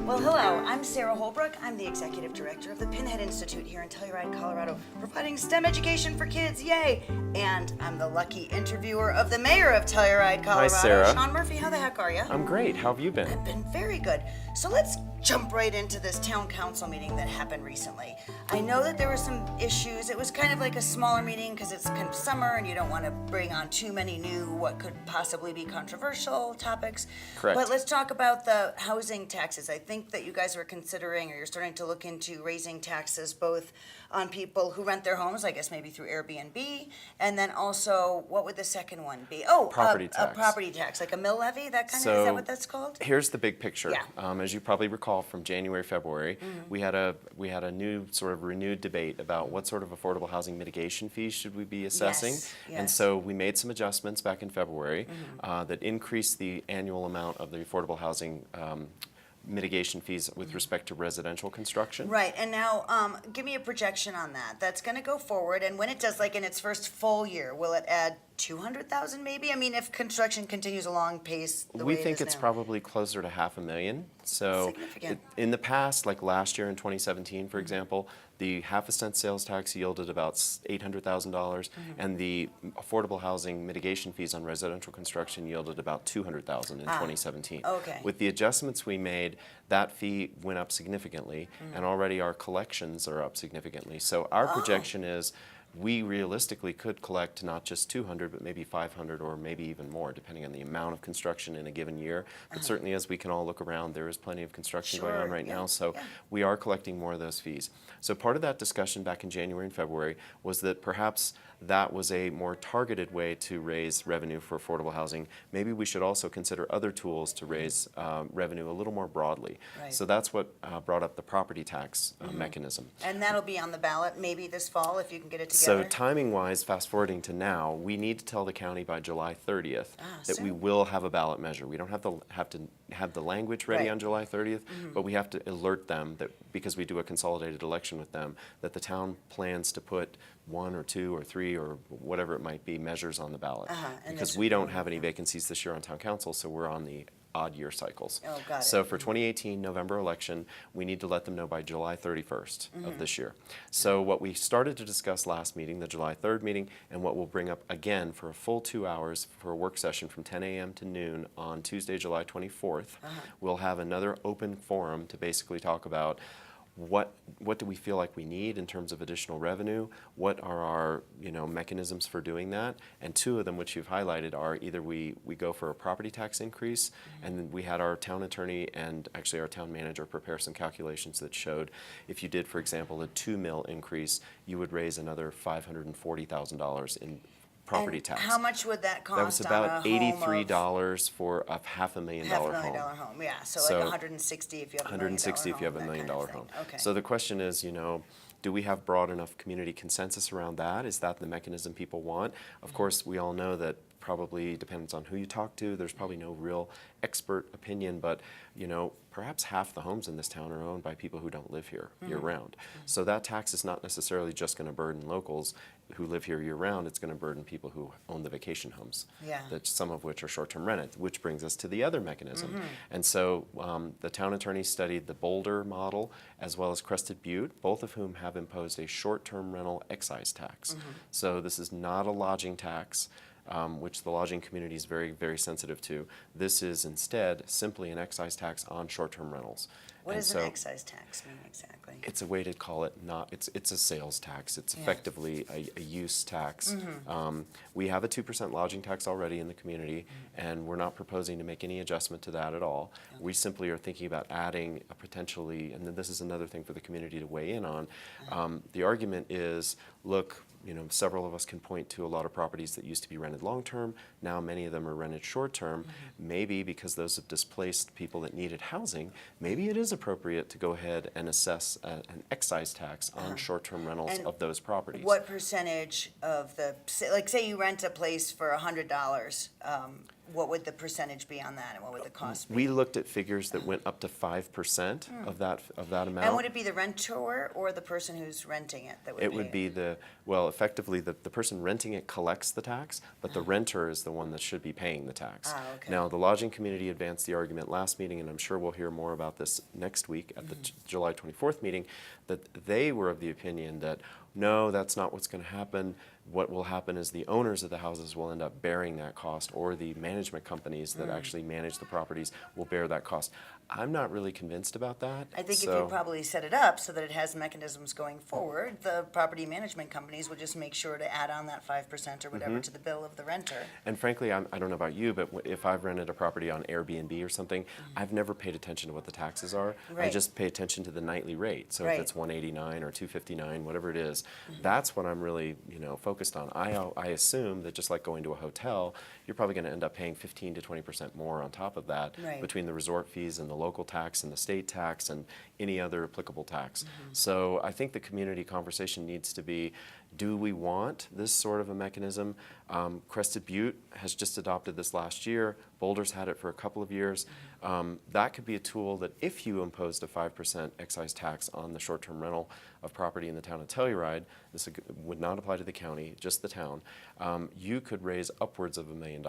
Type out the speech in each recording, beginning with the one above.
Well, hello, I'm Sarah Holbrooke. I'm the Executive Director of the Pinhead Institute here in Telluride, Colorado, providing STEM education for kids, yay! And I'm the lucky interviewer of the mayor of Telluride, Colorado. Hi, Sarah. Sean Murphy, how the heck are you? I'm great. How have you been? I've been very good. So let's jump right into this town council meeting that happened recently. I know that there were some issues. It was kind of like a smaller meeting because it's kind of summer and you don't want to bring on too many new, what could possibly be controversial topics. Correct. But let's talk about the housing taxes. I think that you guys were considering, or you're starting to look into raising taxes both on people who rent their homes, I guess maybe through Airbnb, and then also, what would the second one be? Oh, Property a tax. Property tax, like a mill levy, that kind of, is that what that's called? Here's the big picture. Yeah. As you probably recall from January, February, we had a new sort of renewed debate about what sort of affordable housing mitigation fees should we be assessing. Yes, And yes. so we made some adjustments back in February that increased the annual amount of the affordable housing mitigation fees with respect to residential construction. Right, and now, give me a projection on that. That's gonna go forward, and when it does, like in its first full year, will it add 200,000 maybe? I mean, if construction continues along pace the way We it think is it's now. probably closer to 500,000. So Significant. in the past, like last year in 2017, for example, the half-a-cent sales tax yielded about $800,000, and the affordable housing mitigation fees on residential construction yielded about $200,000 in 2017. okay. With the adjustments we made, that fee went up significantly, and already our collections are up significantly. So our projection is we realistically could collect not just 200, but maybe 500 or maybe even more, depending on the amount of construction in a given year. But certainly, as we can all look around, there is plenty of construction going on Sure, right yeah, now, so yeah. we are collecting more of those fees. So part of that discussion back in January and February was that perhaps that was a more targeted way to raise revenue for affordable housing. Maybe we should also consider other tools to raise revenue a little more broadly. Right. So that's what brought up the property tax mechanism. And that'll be on the ballot maybe this fall, if you can get it So together? timing-wise, fast forwarding to now, we need to tell the county by July 30th that we soon. will have a ballot measure. We don't have to have the language ready Right. on July 30th, but we have to alert them that, because we do a consolidated election with them, that the town plans to put 1 or 2 or 3 or whatever it might be measures on the ballot. and Because this we would don't be- have any vacancies this year on town council, so we're on the odd year cycles. Oh, got it. So for 2018 November election, we need to let them know by July 31st of this year. So what we started to discuss last meeting, the July 3rd meeting, and what we'll bring up again for a full 2 hours for a work session from 10 a.m. to noon on Tuesday, July 24th, we'll have another open forum to basically talk about what do we feel like we need in terms of additional revenue? What are our mechanisms for doing that? And two of them, which you've highlighted, are either we go for a property tax increase, and then we had our town attorney and actually our town manager prepare some calculations that showed if you did, for example, a 2 mil increase, you would raise another $540,000 in property And tax. how much would that cost That was on about a home of $83 for a $500,000 $500,000 home. home? Yeah, so So like 160 if you have a $1 million 160 if you have a $1 that million kind of home. thing. Okay. So the question is, do we have broad enough community consensus around that? Is that the mechanism people want? Of course, we all know that probably depends on who you talk to. There's probably no real expert opinion, but perhaps half the homes in this town are owned by people who don't live here year-round. So that tax is not necessarily just going to burden locals who live here year-round. It's going to burden people who own the vacation homes, Yeah. that some of which are short-term rented, which brings us to the other mechanism. And so the town attorney studied the Boulder model as well as Crested Butte, both of whom have imposed a short-term rental excise tax. So this is not a lodging tax, which the lodging community is very, very sensitive to. This is instead simply an excise tax on short-term rentals. What And does so an excise tax mean exactly? it's a way to call it it's a sales tax. It's effectively a use tax. We have a 2% lodging tax already in the community, and we're not proposing to make any adjustment to that at all. We simply are thinking about adding a potentially, and then this is another thing for the community to weigh in on. The argument is, look, several of us can point to a lot of properties that used to be rented long-term. Now many of them are rented short-term. Maybe because those have displaced people that needed housing, maybe it is appropriate to go ahead and assess an excise tax on short-term rentals And of those properties. What percentage of like say you rent a place for $100, what would the percentage be on that and what would the cost be? We looked at figures that went up to 5% of that amount. And would it be the renter or the person who's renting it that would pay It would be well, effectively, the person renting it collects the tax, but the renter is the one that should be paying the tax. Ah, okay. Now, the lodging community advanced the argument last meeting, and I'm sure we'll hear more about this next week at the July 24th meeting, that they were of the opinion that, no, that's not what's going to happen. What will happen is the owners of the houses will end up bearing that cost, or the management companies that actually manage the properties will bear that cost. I'm not really convinced about that. I think if so- you probably set it up so that it has mechanisms going forward, the property management companies would just make sure to add on that 5% or whatever to the bill of the renter. And frankly, I don't know about you, but if I've rented a property on Airbnb or something, I've never paid attention to what the taxes are. I Right. just pay attention to the nightly rate. So Right. if it's $189 or $259, whatever it is, that's what I'm really, focused on. I assume that just like going to a hotel, you're probably going to end up paying 15 to 20% more on top of that Right. between the resort fees and the local tax and the state tax and any other applicable tax. So I think the community conversation needs to be, do we want this sort of a mechanism? Crested Butte has just adopted this last year. Boulder's had it for a couple of years. That could be a tool that if you imposed a 5% excise tax on the short-term rental of property in the town of Telluride, this would not apply to the county, just the town, you could raise upwards of $1 million.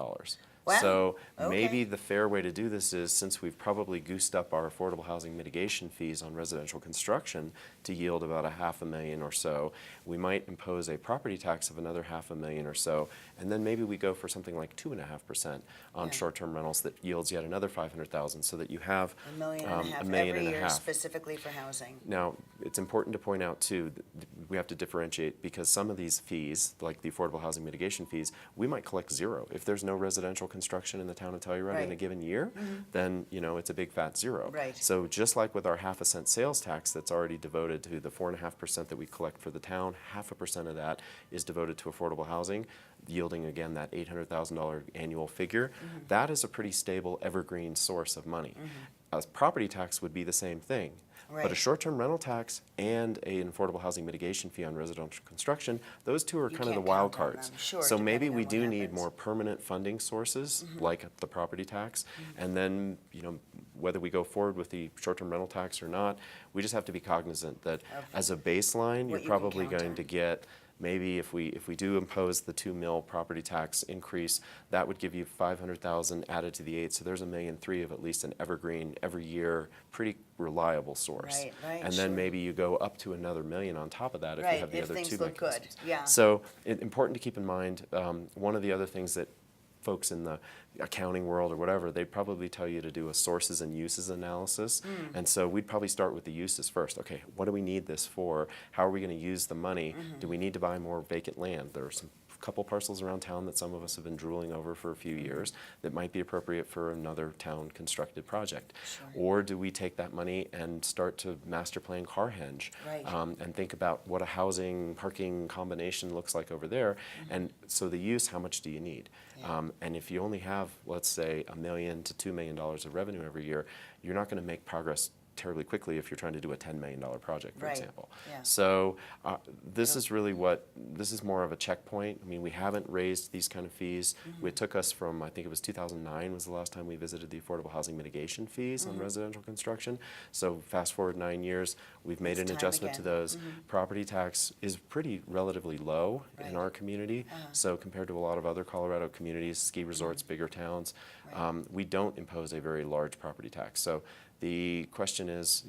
Wow. So Okay. maybe the fair way to do this is, since we've probably goosed up our affordable housing mitigation fees on residential construction to yield about $500,000 or so, we might impose a property tax of another $500,000 or so, and then maybe we go for something like 2.5% on Yeah. short-term rentals that yields yet another $500,000, so that you have $1.5 million $1.5 million every year specifically for housing. Now, it's important to point out, too, that we have to differentiate, because some of these fees, like the affordable housing mitigation fees, we might collect zero. If there's no residential construction in the town of Telluride in a Right. given year, then, it's a big fat zero. Right. So just like with our 1/2 cent sales tax that's already devoted to the 4.5% that we collect for the town, 0.5% of that is devoted to affordable housing, yielding again that $800,000 annual figure. That is a pretty stable, evergreen source of money. A property tax would be the same thing. But a Right. short-term rental tax and an affordable housing mitigation fee on residential construction, those two are You kind of the can't wild count on cards. them, sure, So maybe depending we on what do need happens. more permanent funding sources, like the property tax. And then, whether we go forward with the short-term rental tax or not, we just have to be cognizant that as a baseline, What you're you can probably count going on. to get, maybe if we do impose the 2 mil property tax increase, that would give you 500,000 added to the 8, so there's $1.3 million of at least an evergreen, every year, pretty reliable source. Right, And sure. then maybe you go up to another $1 million on top of that if you Right, have the if other things two look good, mechanisms. yeah. So important to keep in mind, one of the other things that folks in the accounting world or whatever, they'd probably tell you to do a sources and uses analysis. And so we'd probably start with the uses first. Okay, what do we need this for? How are we going to use the money? Do we need to buy more vacant land? There are some couple parcels around town that some of us have been drooling over for a few years that might be appropriate for another town constructed project. Sure. Or do we take that money and start to master plan Carhenge Right. and think about what a housing parking combination looks like over there? And so the use, how much do you need? Yeah. And if you only have, let's say, $1 million to $2 million of revenue every year, you're not going to make progress terribly quickly if you're trying to do a $10 million project, for Right. example. Yeah. So this is really this is more of a checkpoint. I mean, we haven't raised these kind of fees. It took us from, I think it was 2009 was the last time we visited the affordable housing mitigation fees on residential construction. So fast forward 9 years, we've made It's an time adjustment to again. those. Property tax is pretty relatively low Right. in our community. So compared to a lot of other Colorado communities, ski resorts, bigger towns, Right. we don't impose a very large property tax. So the question is,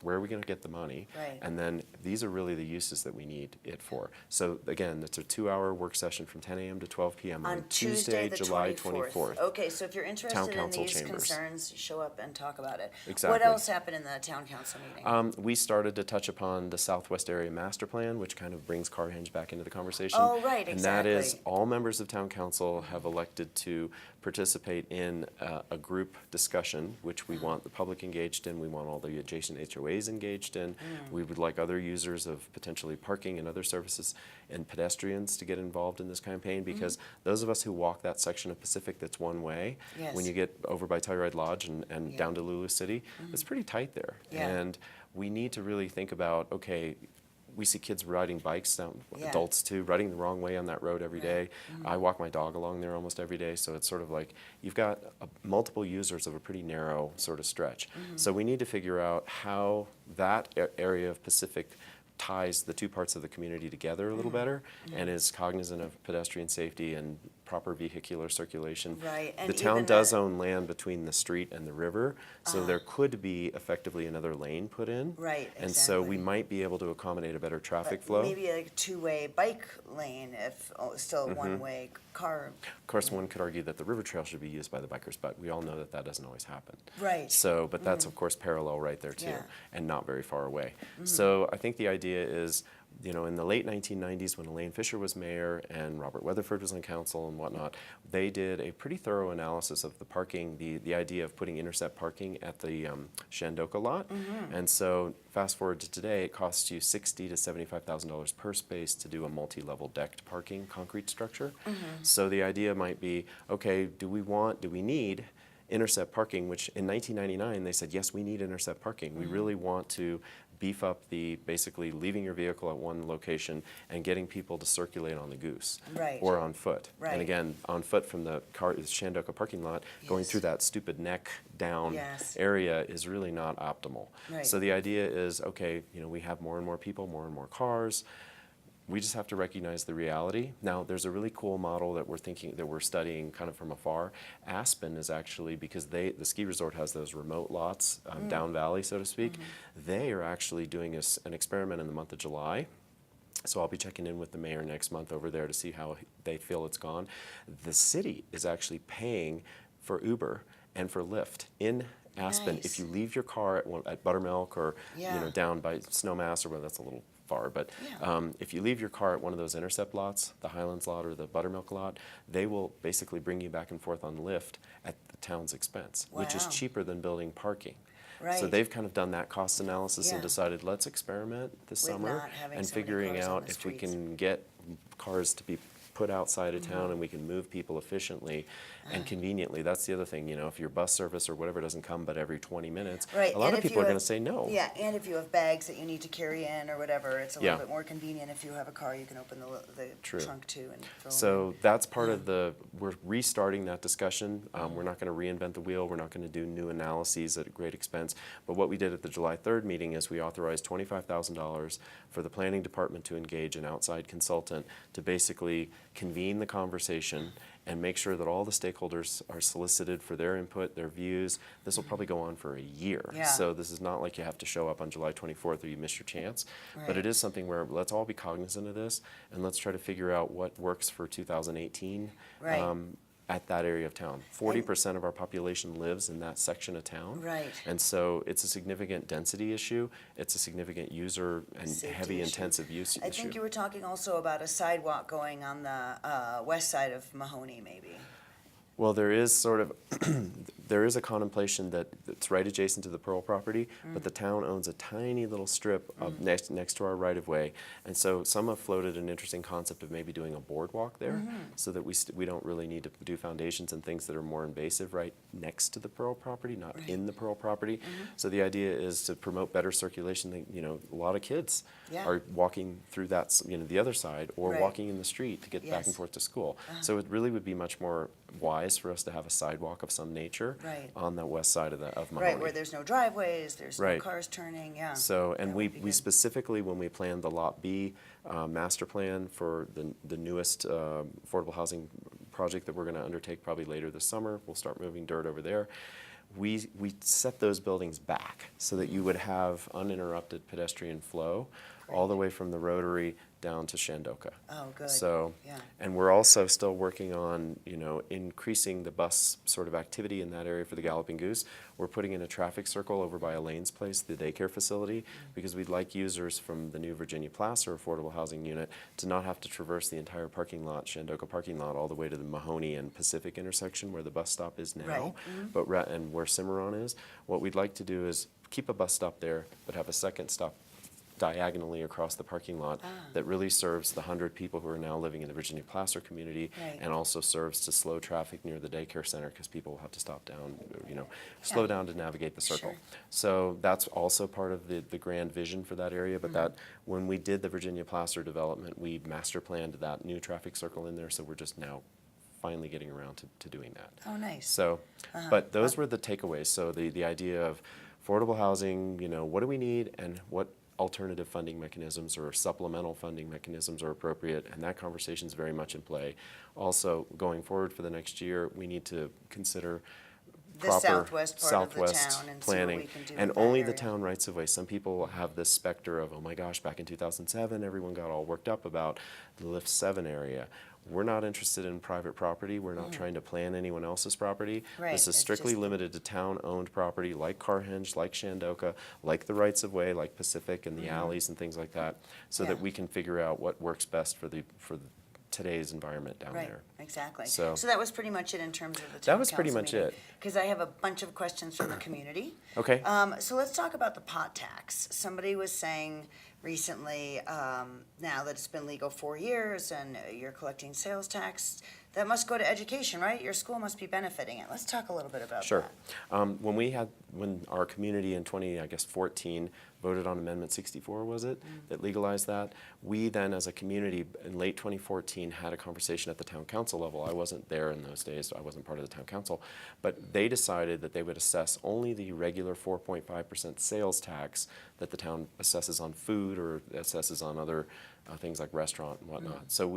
where are we going to get the money? Right. And then these are really the uses that we need it for. So again, it's a 2-hour work session from 10 a.m. to 12 p.m. On Tuesday, the July 24th. Okay, so if you're interested in council these chambers. concerns, show up and talk about it. What Exactly. else happened in the town council meeting? We started to touch upon the Southwest Area Master Plan, which kind of brings Carhenge back into the conversation. Oh, right, And that is, exactly. all members of town council have elected to participate in a group discussion, which we want the public engaged in, we want all the adjacent HOAs engaged in. We would like other users of potentially parking and other services and pedestrians to get involved in this campaign, because those of us who walk that section of Pacific that's one way, Yes. when you get over by Telluride Lodge and Yeah. down to Lulu City, it's pretty tight there. Yeah. And we need to really think about, okay, we see kids riding bikes down, Yeah. adults too, riding the wrong way on that road every Yeah. day. I walk my dog along there almost every day, so it's sort of like you've got multiple users of a pretty narrow sort of stretch. So we need to figure out how that area of Pacific ties the two parts of the community together a little better and is cognizant of pedestrian safety and proper vehicular circulation. Right, and the town even does the- own land between the street and the river, so there could be effectively another lane put in. Right, And so we exactly. might be able to accommodate a better traffic But flow. maybe like a two-way bike lane if still a one-way car. Of course, one could argue that the river trail should be used by the bikers, but we all know that that doesn't always happen. Right. So, but that's of course parallel right there too, Yeah. and not very far away. So I think the idea is, you know, in the late 1990s when Elaine Fisher was mayor and Robert Weatherford was on council and whatnot, they did a pretty thorough analysis of the parking, the idea of putting intercept parking at the Shandoka lot. And so fast forward to today, it costs you $60,000 to $75,000 per space to do a multi-level decked parking concrete structure. So the idea might be, okay, do we need intercept parking, which in 1999 they said, yes, we need intercept parking. We really want to beef up the basically leaving your vehicle at one location and getting people to circulate on the Goose. Right. Or on foot. Right. And again, on foot from the Shandoka parking lot, going Yes. through that stupid neck down Yes. area is really not optimal. Right. So the idea is, okay, you know, we have more and more people, more and more cars. We just have to recognize the reality. Now, there's a really cool model that we're studying kind of from afar. Aspen is actually, because the ski resort has those remote lots down valley, so to speak. They are actually doing an experiment in the month of July. So I'll be checking in with the mayor next month over there to see how they feel it's gone. The city is actually paying for Uber and for Lyft in Aspen. Nice. If you leave your car at Buttermilk or Yeah. down by Snowmass, or whether that's a little far, but Yeah. if you leave your car at one of those intercept lots, the Highlands lot or the Buttermilk lot, they will basically bring you back and forth on Lyft at the town's expense, which is Wow. cheaper than building parking. So Right. they've kind of done that cost analysis and Yeah. decided, let's experiment this With summer not having and so many figuring cars on out the if we streets. can get cars to be put outside of Mm-hmm. town and we can move people efficiently and conveniently. That's the other thing, if your bus service or whatever doesn't come but every 20 minutes, Right, a lot and of if you people are have- going to say no. Yeah, and if you have bags that you need to carry in or whatever, it's a Yeah. little bit more convenient. If you have a car, you can open the True. trunk too and throw 'em So that's part of we're restarting that discussion. We're not going to reinvent the wheel. We're not going to do new analyses at a great expense. But what we did at the July 3rd meeting is we authorized $25,000 for the planning department to engage an outside consultant to basically convene the conversation and make sure that all the stakeholders are solicited for their input, their views. This will probably go on for a year. Yeah. So this is not like you have to show up on July 24th or you miss your chance. But Right. it is something where let's all be cognizant of this and let's try to figure out what works for 2018 Right. at that area of town. 40% of our population lives in that section of town. Right. And so it's a significant density issue. It's a significant user and Safety heavy issue. intensive use I issue. think you were talking also about a sidewalk going on the west side of Mahoney, maybe. Well, there is there is a contemplation that it's right adjacent to the Pearl property, but the town owns a tiny little strip of next to our right-of-way. And so some have floated an interesting concept of maybe doing a boardwalk there so that we don't really need to do foundations and things that are more invasive right next to the Pearl property, not in the Pearl property. So the idea is to promote better circulation. A lot of kids Yeah. are walking through the other side or Right. walking in the street to get back and Yes. forth to school. So it really would be much more wise for us to have a sidewalk of some nature Right. on the west side of Mahoney. Right, where there's no driveways, there's no Right. cars turning, yeah. So, and That we, would be we good. specifically, when we planned the Lot B master plan for the newest affordable housing project that we're going to undertake probably later this summer, we'll start moving dirt over there. We set those buildings back so that you would have uninterrupted pedestrian flow all the way from the Rotary down to Shandoka. Oh, good. So, Yeah. and we're also still working on, increasing the bus sort of activity in that area for the Galloping Goose. We're putting in a traffic circle over by Elaine's place, the daycare facility, because we'd like users from the new Virginia Placer affordable housing unit to not have to traverse the entire parking lot, Shandoka parking lot, all the way to the Mahoney and Pacific intersection where the bus stop is now, Right. but and where Cimarron is. What we'd like to do is keep a bus stop there, but have a second stop diagonally across the parking lot that really serves the 100 people who are now living in the Virginia Placer community Right. and also serves to slow traffic near the daycare center because people will have to stop down, slow down to navigate the circle. Sure. So that's also part of the grand vision for that area, but that when we did the Virginia Placer development, we master planned that new traffic circle in there, so we're just now finally getting around to doing that. Oh, nice. So, but those were the takeaways. So the idea of affordable housing, what do we need and what alternative funding mechanisms or supplemental funding mechanisms are appropriate, and that conversation is very much in play. Also, going forward for the next year, we need to consider The proper southwest part of the southwest town and see what planning, we can do and with that only the area. town rights of way. Some people have this specter of, oh my gosh, back in 2007, everyone got all worked up about the Lift 7 area. We're not interested in private property. We're not trying to plan anyone else's property. Right, This is it's strictly just- limited to town-owned property like Carhenge, like Shandoka, like the rights of way, like Pacific and the alleys and things like that, so that Yeah. we can figure out what works best for today's environment down Right, there. exactly. So- So that was pretty much it in terms of the That town was pretty much it. Because I have a bunch of questions from the community. Okay. So let's talk about the pot tax. Somebody was saying recently, now that it's been legal 4 years and you're collecting sales tax, that must go to education, right? Your school must be benefiting it. Let's talk a little bit about Sure. that. When our community in 2014 voted on Amendment 64, was it, that legalized that, we then as a community in late 2014 had a conversation at the town council level. I wasn't there in those days, so I wasn't part of the town council, but they decided that they would assess only the regular 4.5% sales tax that the town assesses on food or assesses on other things like restaurant and whatnot. So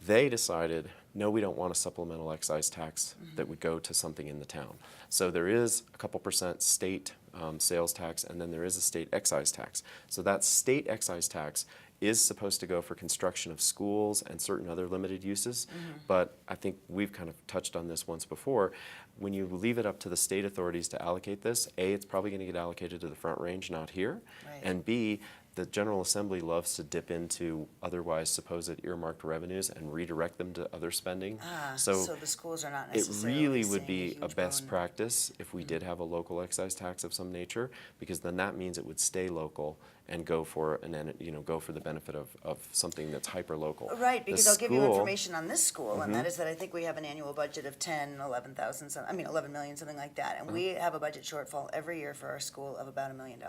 they decided, no, we don't want a supplemental excise tax that would go to something in the town. So there is a couple percent state sales tax, and then there is a state excise tax. So that state excise tax is supposed to go for construction of schools and certain other limited uses. But I think we've kind of touched on this once before. When you leave it up to the state authorities to allocate this, A, it's probably going to get allocated to the Front Range, not here. Right. And B, the General Assembly loves to dip into otherwise supposed earmarked revenues and redirect them to other spending. So the schools are not It necessarily really would seeing be a huge best boon. practice if we did have a local excise tax of some nature, because then that means it would stay local and go for go for the benefit of something that's hyper local. Right, because I'll give you school- information on this school, and that is that I think we have an annual budget of 11 million, something like that. And we have a budget shortfall every year for our school of about $1 million.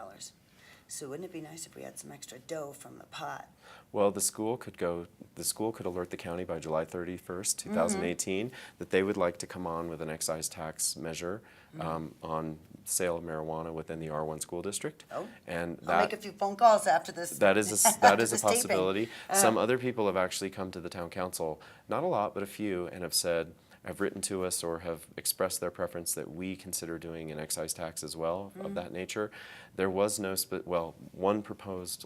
So wouldn't it be nice if we had some extra dough from the pot? Well, the school could alert the county by July 31st, 2018, that they would like to come on with an excise tax measure on sale of marijuana within the R1 school district. Oh, And I'll make a few phone calls after this. that is a after this taping. possibility. Some other people have actually come to the town council, not a lot, but a few, and have written to us or have expressed their preference that we consider doing an excise tax as well of that nature. There was no, one proposed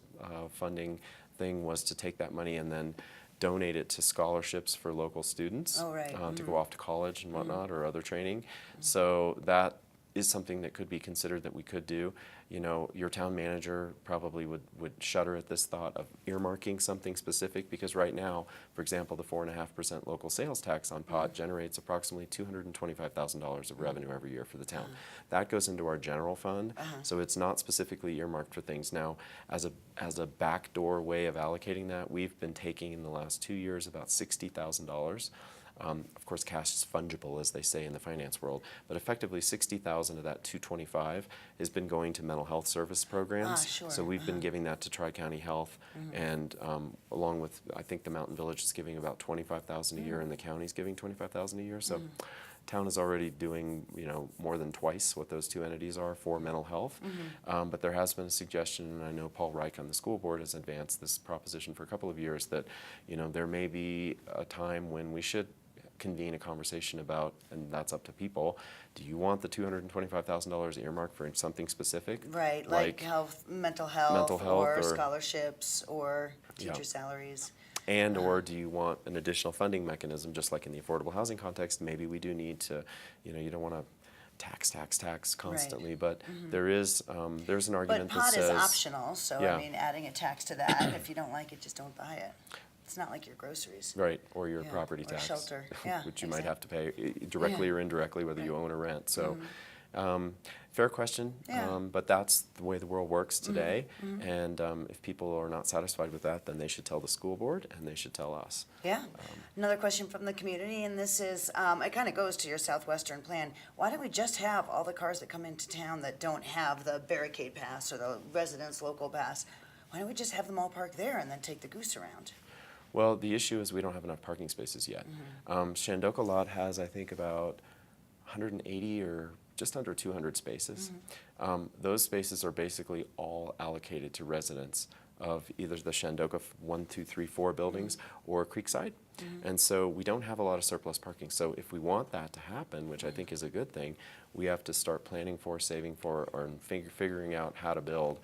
funding thing was to take that money and then donate it to scholarships for local students Oh, right. to go off to college and whatnot or other training. So that is something that could be considered that we could do. You know, your town manager probably would shudder at this thought of earmarking something specific, because right now, for example, the 4.5% local sales tax on pot generates approximately $225,000 of revenue every year for the town. That goes into our general fund, so it's not specifically earmarked for things. Now, as a backdoor way of allocating that, we've been taking in the last 2 years about $60,000. Of course, cash is fungible, as they say in the finance world, but effectively 60,000 of that 225 has been going to mental health service programs. Sure. So we've been giving that to Tri-County Health, and along with, I think the Mountain Village is giving about 25,000 a year, and the county's giving 25,000 a year. So town is already doing, more than twice what those two entities are for mental health. But there has been a suggestion, and I know Paul Reich on the school board has advanced this proposition for a couple of years, that, there may be a time when we should convene a conversation about, and that's up to people, do you want the $225,000 earmarked for something specific? Right, like mental health, or or scholarships, or Yeah. teacher salaries. And or do you want an additional funding mechanism, just like in the affordable housing context? Maybe we do need to, you don't want to tax constantly, but there's an argument But pot that says is optional, so Yeah. I mean, adding a tax to that, if you don't like it, just don't buy it. It's not like your groceries. right, or your Yeah, property or tax, shelter. Yeah, which you might have to pay directly Yeah. or indirectly, whether you Right. own or rent. So, fair question, Yeah. but that's the way the world works today. And if people are not satisfied with that, then they should tell the school board and they should tell us. Yeah. Another question from the community, and this is, it kind of goes to your southwestern plan. Why don't we just have all the cars that come into town that don't have the barricade pass or the residence local pass? Why don't we just have them all parked there and then take the goose around? Well, the issue is we don't have enough parking spaces yet. Shandoka lot has, I think, about 180 or just under 200 spaces. Those spaces are basically all allocated to residents of either the Shandoka 1, 2, 3, 4 buildings or Creekside. And so we don't have a lot of surplus parking. So if we want that to happen, which I think is a good thing, we have to start planning for, saving for, or figuring out how to build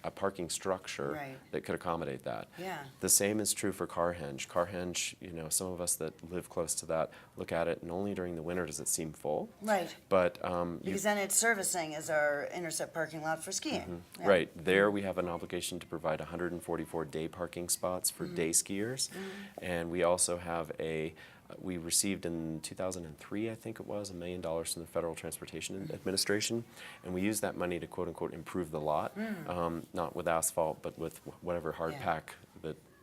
a parking structure Right. that could accommodate that. Yeah. The same is true for Carhenge. Carhenge, you know, some of us that live close to that look at it, and only during the winter does it seem full. Right. But Because then it's servicing as our intercept parking lot for skiing. Yeah. right there, we have an obligation to provide 144 day parking spots for day skiers, and we also have we received in 2003, I think it was, $1 million from the Federal Transportation Administration, and we used that money to quote unquote improve the lot, not with asphalt, but with whatever hard Yeah. pack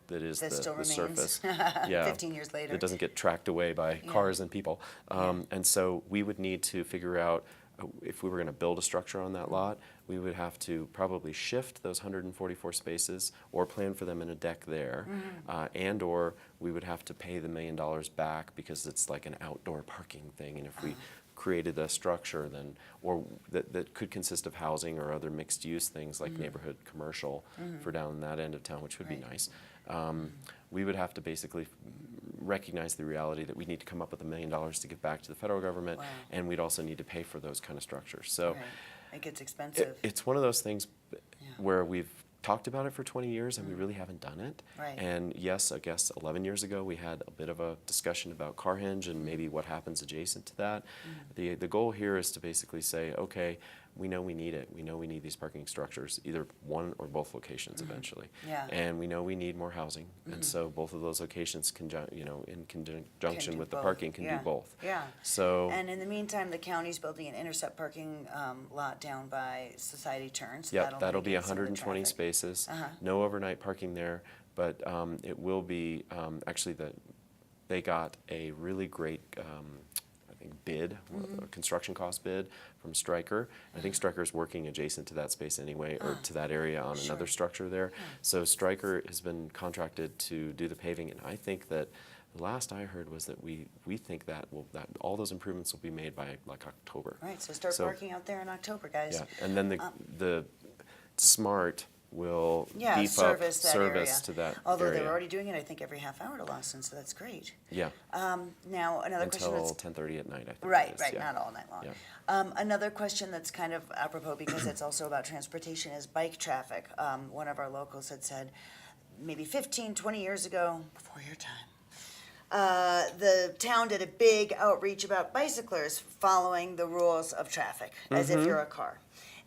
that is That still the remains surface. Yeah. 15 years later. It doesn't get tracked away by Yeah. cars and people. And so we would need to figure out if we were going to build a structure on that lot, we would have to probably shift those 144 spaces or plan for them in a deck there, and or we would have to pay the $1 million back because it's like an outdoor parking thing. And if we created a structure then, or that could consist of housing or other mixed use things like neighborhood commercial for down that end of town, which would be Right. nice. We would have to basically recognize the reality that we need to come up with $1 million to give back to the federal government, Wow. and we'd also need to pay for those kind of structures. So Right. It gets expensive. it's one of those things Yeah. where we've talked about it for 20 years and we really haven't done it. Right. And yes, I guess 11 years ago we had a bit of a discussion about Carhenge and maybe what happens adjacent to that. The goal here is to basically say, okay, we know we need it. We know we need these parking structures, either one or both locations eventually. Yeah. And we know we need more housing. And so both of those locations, in conjunction do with the both. parking, can Yeah. do both. Yeah. So. And in the meantime, the county's building an intercept parking lot down by Society Turn. So Yep, that'll be mitigate some of the 120 traffic. spaces. No overnight parking there, but it will be, actually, they got a really great, I think, bid, a construction cost bid from Stryker. I think Stryker's working adjacent to that space anyway, or to that area on another structure there. So Stryker has been contracted to do the paving, and I think that the last I heard was that we think that all those improvements will be made by like October. Right, so start parking out there in October, guys. Yeah, and then the SMART will Yeah, beef service up that area. service to that Although area. they were already doing it, I think, every half hour to Lawson, so that's great. Yeah, Now, another question until that's 10:30 at night, I think. it right, is, right, yeah. not all night long. Yeah. Another question that's kind of apropos because it's also about transportation is bike traffic. One of our locals had said, maybe 15, 20 years ago, before your time, the town did a big outreach about bicyclers following the rules of traffic, as if you're a car.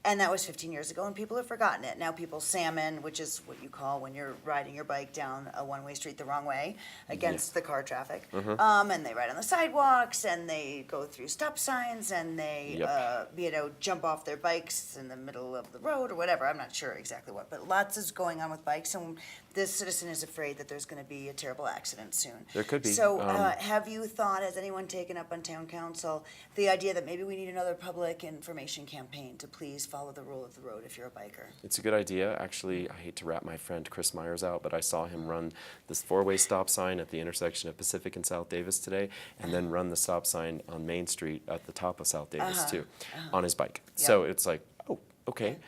And that was 15 years ago, and people have forgotten it. Now people salmon, which is what you call when you're riding your bike down a one-way street the wrong way against the car traffic. And they ride on the sidewalks, and they go through stop signs, and they, jump off their bikes in the middle of the road or whatever. I'm not sure exactly what, but lots is going on with bikes, and this citizen is afraid that there's going to be a terrible accident soon. There could be. So have you thought, has anyone taken up on town council the idea that maybe we need another public information campaign to please follow the rule of the road if you're a biker? It's a good idea. Actually, I hate to rat my friend Chris Myers out, but I saw him run this 4-way stop sign at the intersection of Pacific and South Davis today, and then run the stop sign on Main Street at the top of South Davis too, on his bike. So it's like, oh, okay.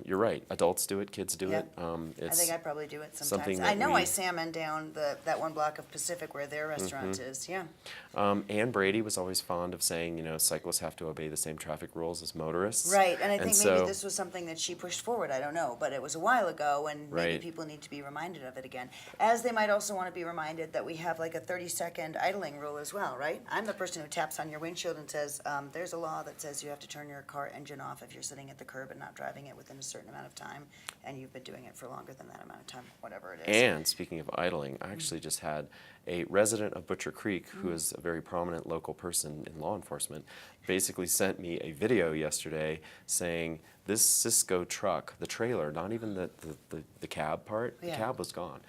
You're right. Adults do it, kids do Yep. it. I It's think I probably do it sometimes. something I that know we- I salmon down that one block of Pacific where their restaurant is, yeah. Ann Brady was always fond of saying, cyclists have to obey the same traffic rules as motorists. Right, and I think maybe so- this was something that she pushed forward, I don't know, but it was a while ago, and maybe Right. people need to be reminded of it again. As they might also want to be reminded that we have like a 30-second idling rule as well, right? I'm the person who taps on your windshield and says, there's a law that says you have to turn your car engine off if you're sitting at the curb and not driving it within a certain amount of time, and you've been doing it for longer than that amount of time, whatever it is. And speaking of idling, I actually just had a resident of Butcher Creek, who is a very prominent local person in law enforcement, basically sent me a video yesterday saying this Cisco truck, the trailer, not even the cab part, the Yeah. cab was gone.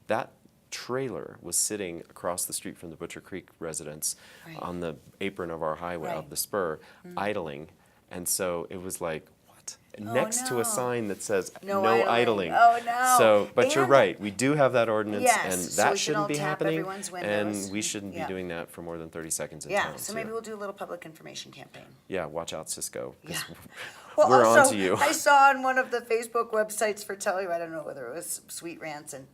That trailer was sitting across the street from the Butcher Creek residence Right. on the apron of our highway, Right. of the spur, idling. And so it was like, what? next to no. a sign that says No no idling. idling. Oh, no. So, but you're And- right, we do have that ordinance, Yes, and so that we should all shouldn't be tap happening. everyone's windows. And we shouldn't be Yeah. doing that for more than 30 seconds in Yeah, town, so too. maybe we'll do a little public information campaign. Yeah, watch out, Cisco, 'cause Yeah. Well, we're also, on to you. I saw on one of the Facebook websites for Telluride, I don't know whether it was Sweet Rants and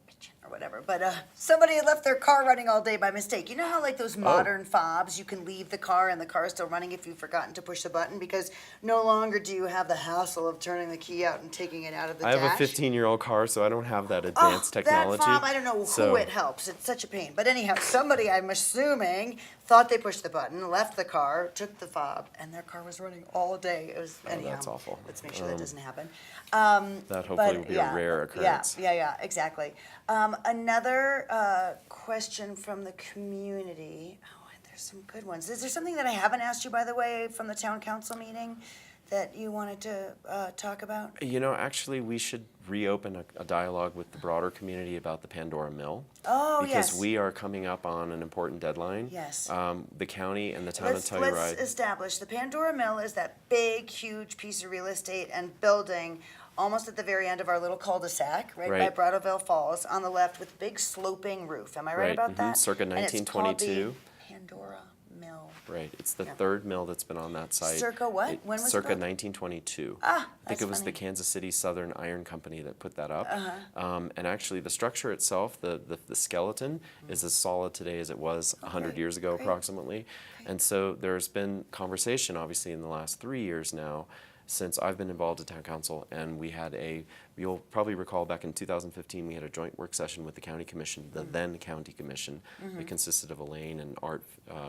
or whatever, but somebody had left their car running all day by mistake. You know how like those modern fobs, you can leave the car and the car is still running if you've forgotten to push the button, because no longer do you have the hassle of turning the key out and taking it out of the I dash. have a 15-year-old car, so I don't have that advanced technology. That fob, I don't know who it helps. It's such a pain. But anyhow, somebody, I'm assuming, thought they pushed the button, left the car, took the fob, and their car was running all day. It was, anyhow. That's awful. Let's make sure that doesn't happen. That hopefully But, will be yeah, a rare occurrence. Yeah, exactly. Another question from the community. Oh, there's some good ones. Is there something that I haven't asked you, by the way, from the town council meeting that you wanted to talk about? You know, actually, we should reopen a dialogue with the broader community about the Pandora Mill. Oh, Because yes. we are coming up on an important deadline. Yes. The county and the town of Let's Telluride. establish, the Pandora Mill is that big, huge piece of real estate and building almost at the very end of our little cul-de-sac, right by Right. Brattleville Falls, on the left with big sloping roof. Am I right Right, about mhm, that? circa And it's called 1922. the Pandora Mill. Right, it's the Yeah. third mill that's been on that site. Circa what? When was it Circa built? 1922. Ah, I think that's it was the funny. Kansas City Southern Iron Company that put that up. Uh-huh. And actually, the structure itself, the skeleton, is as solid today as it was 100 great, years ago, great. approximately. And so there's been conversation, obviously, in the last 3 years now, since I've been involved at town council, and we had you'll probably recall back in 2015, we had a joint work session with the county commission, the then county commission. It consisted of Elaine and Art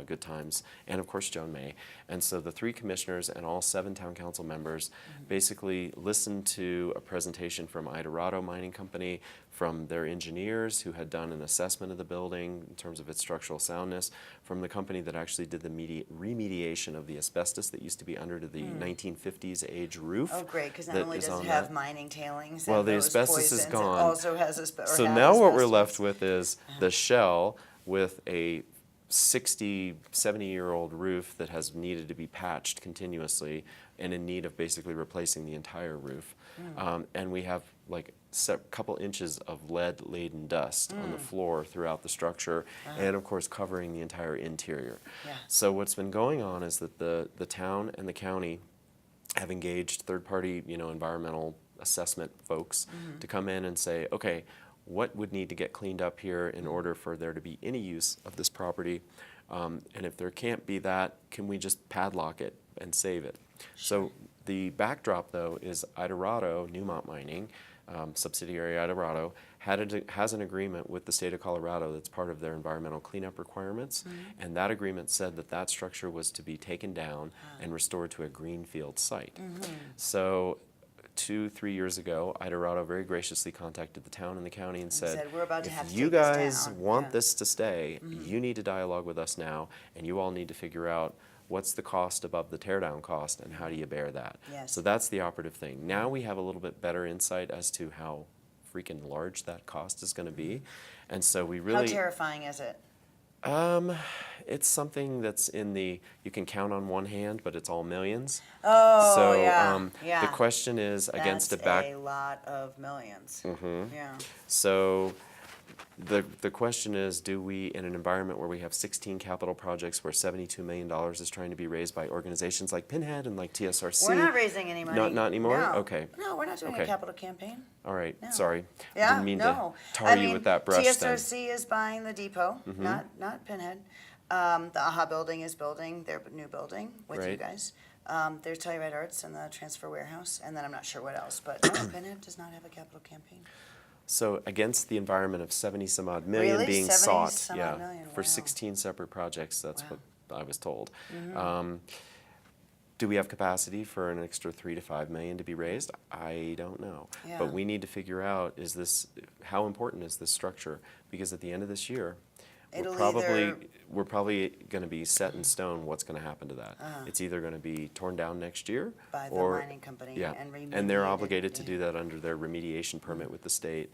Goodtimes, and of course Joan May. And so the 3 commissioners and all 7 town council members basically listened to a presentation from Idorado Mining Company, from their engineers who had done an assessment of the building in terms of its structural soundness, from the company that actually did the remediation of the asbestos that used to be under the 1950s age roof. Oh, great, because not that only is does on it have that. mining tailings Well, and the those asbestos is poisons, gone. it also has asbestos. So now what we're left with is the shell with a 60, 70-year-old roof that has needed to be patched continuously and in need of basically replacing the entire roof. And we have like a couple inches of lead-laden dust on the floor throughout the structure, and of course covering the entire interior. Yeah. So what's been going on is that the town and the county have engaged third-party, environmental assessment folks to come in and say, okay, what would need to get cleaned up here in order for there to be any use of this property? And if there can't be that, can we just padlock it and save it? So the backdrop, though, is Idorado, Newmont Mining, subsidiary Idorado, has an agreement with the state of Colorado that's part of their environmental cleanup requirements, and that agreement said that that structure was to be taken down and restored to a greenfield site. So 2-3 years ago, Idorado very graciously contacted the town and the county and said, "We're about to have if to you take this guys down." want Yeah. this to stay, you need to dialogue with us now, and you all need to figure out what's the cost above the teardown cost and how do you bear that. Yes. So that's the operative thing. Now we have a little bit better insight as to how freaking large that cost is going to be, and so we How really. terrifying is it? It's something that's you can count on one hand, but it's all millions. Oh, So yeah. the question is against That's a back. a lot of millions. Yeah. So the question is, do we, in an environment where we have 16 capital projects where $72 million is trying to be raised by organizations like Pinhead and like TSRC? We're not raising any money. Not anymore? No. Okay. No, we're not doing a Okay. capital campaign. All right, No. sorry. Yeah, Didn't mean no. to tar you with that brush then. TSRC is buying the depot, not Pinhead. The AHA building is building their new building with you Right. guys. There's Telluride Arts and the transfer warehouse, and then I'm not sure what else, but no, Pinhead does not have a capital campaign. So against the environment of 70-some-odd million Really? being 70 sought, some yeah, odd million, for wow. 16 separate projects, that's Wow. what I was told. Do we have capacity for an extra 3 to 5 million to be raised? I don't know. Yeah. But we need to figure out, how important is this structure? Because at the end of this year, It'll we're probably going to be set in stone what's going to happen to that. It's either going to be torn down next year, By the or mining company yeah, and they're remediated, obligated to yeah. do that under their remediation permit with the state,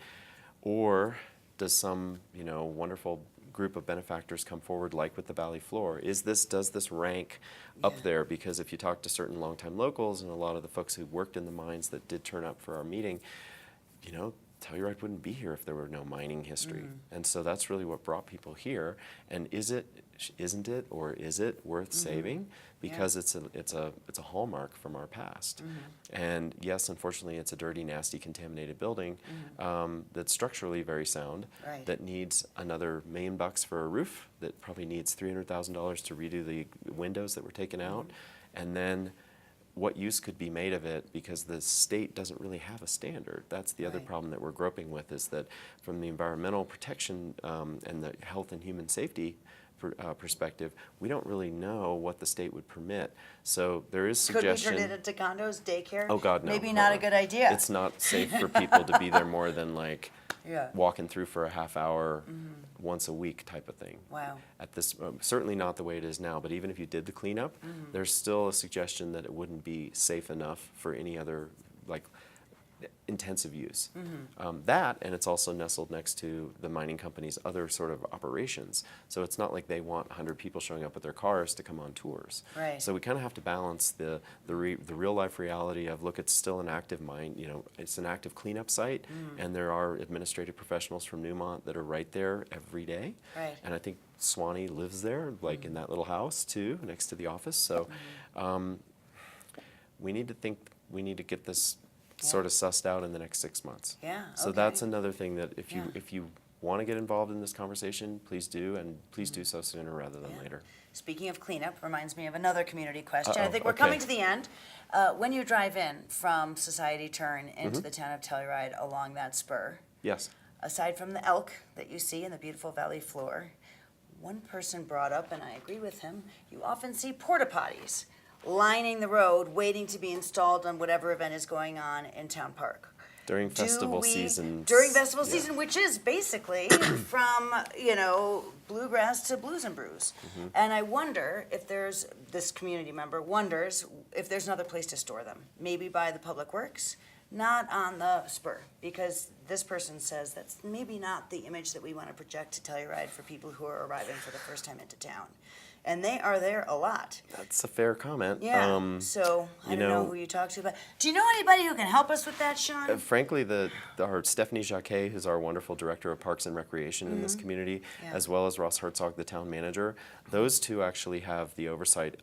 or does some wonderful group of benefactors come forward, like with the Valley Floor? Does this rank up Yeah. there? Because if you talk to certain longtime locals and a lot of the folks who worked in the mines that did turn up for our meeting, you know, Telluride wouldn't be here if there were no mining history. And so that's really what brought people here. And isn't it, or is it worth saving? Because it's a hallmark from our past. And yes, unfortunately, it's a dirty, nasty, contaminated building that's structurally very sound, Right. that needs another $1 million for a roof, that probably needs $300,000 to redo the windows that were taken out, and then what use could be made of it, because the state doesn't really have a standard. That's the other Right. problem that we're groping with, is that from the environmental protection and the health and human safety perspective, we don't really know what the state would permit. So there is Could we suggestion. turn it into condos, daycare? Oh God, no. Maybe not a good idea. It's not safe for people to be there more than like Yeah. walking through for a half hour once a week type of thing. Wow. At this, certainly not the way it is now, but even if you did the cleanup, there's still a suggestion that it wouldn't be safe enough for any other like intensive use. That, and it's also nestled next to the mining company's other sort of operations. So it's not like they want 100 people showing up with their cars to come on tours. Right. So we kind of have to balance the real life reality of, look, it's still an active mine, you know, it's an active cleanup site, and there are administrative professionals from Newmont that are right there every day. Right. And I think Swanee lives there, like in that little house too, next to the office. So we need to get this sort of sussed out in the next 6 months. Yeah, So okay. that's another thing that if Yeah. you want to get involved in this conversation, please do, and please do so sooner rather than Yeah. later. Speaking of cleanup, reminds me of another community question. I Uh-oh, think we're okay. coming to the end. When you drive in from Society Turn into Mm-hmm. the town of Telluride along that spur, Yes. aside from the elk that you see in the beautiful valley floor, one person brought up, and I agree with him, you often see porta potties lining the road, waiting to be installed on whatever event is going on in Town Park. During Do festival we- season. During festival yeah. season, which is basically from, bluegrass to blues and brews. Mm-hmm. And I wonder if this community member wonders if there's another place to store them. Maybe by the Public Works, not on the spur. Because this person says that's maybe not the image that we want to project to Telluride for people who are arriving for the first time into town. And they are there a lot. That's a fair comment. Yeah, so I you don't know know- who you talk to, but do you know anybody who can help us with that, Sean? Frankly, our Stephanie Jacquet, who's our wonderful director of Parks and Recreation in this community, Mm-hmm. Yeah. as well as Ross Herzog, the town manager, those two actually have the oversight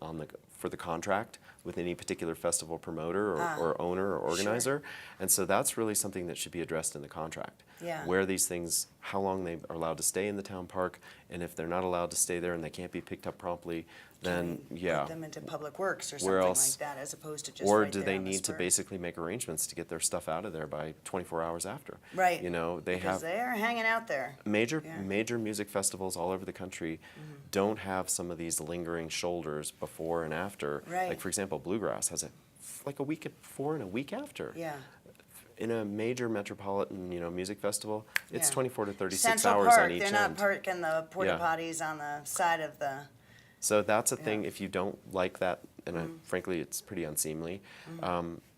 for the contract with any particular festival promoter or owner or organizer. And so that's really something that should be addressed in the contract. Yeah. Where these things, how long they are allowed to stay in the town park, and if they're not allowed to stay there and they can't be picked up promptly, then yeah. Put them into Public Works or Where something else? like that, as opposed to just Or right do there they on the need to spur. basically make arrangements to get their stuff out of there by 24 hours after? Right. You know, they Because have they're hanging out there. major Yeah. major music festivals all over the country don't have some of these lingering shoulders before and after. Right. Like for example, Bluegrass has like a week before and a week after. Yeah. In a major metropolitan, music festival, it's Yeah. 24 to 36 Central hours Park, on each they're end. not parking the porta Yeah. potties on the side of the, So that's a thing, Yeah. if you don't like that, and frankly, it's pretty unseemly,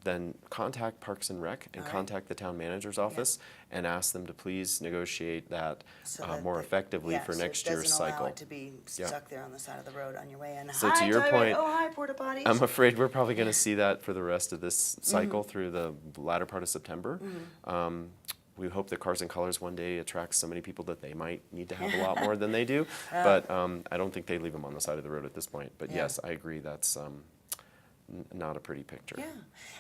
then contact Parks and Rec and All right. contact the town manager's office and ask them to please negotiate that so that more the- effectively yeah, for so next it year's doesn't allow cycle. it to be Yeah. stuck there on the side of the road on your way in. So to Hi, your Telluride. point, Oh, hi, porta potties. I'm afraid we're probably going to see that for the rest of this cycle through the latter part of September. We hope that Cars and Colors one day attracts so many people that they might need to have a lot more than they do. But I don't think they leave them on the side of the road at this point. But Yeah. yes, I agree, that's not a pretty picture. Yeah.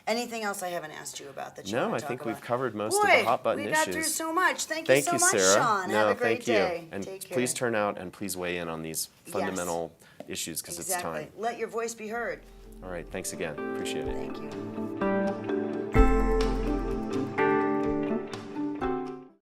Anything else I haven't asked you about that you No, want I to talk think about? we've covered most of Boy, the hot button we issues. got through so much. Thank Thank you you, so much, Sarah. Sean. No, Have a great thank you. day. And Take care. please turn out and please weigh in on these fundamental issues because it's Exactly. time. Let your voice be heard. All right, thanks again. Appreciate it. Thank you.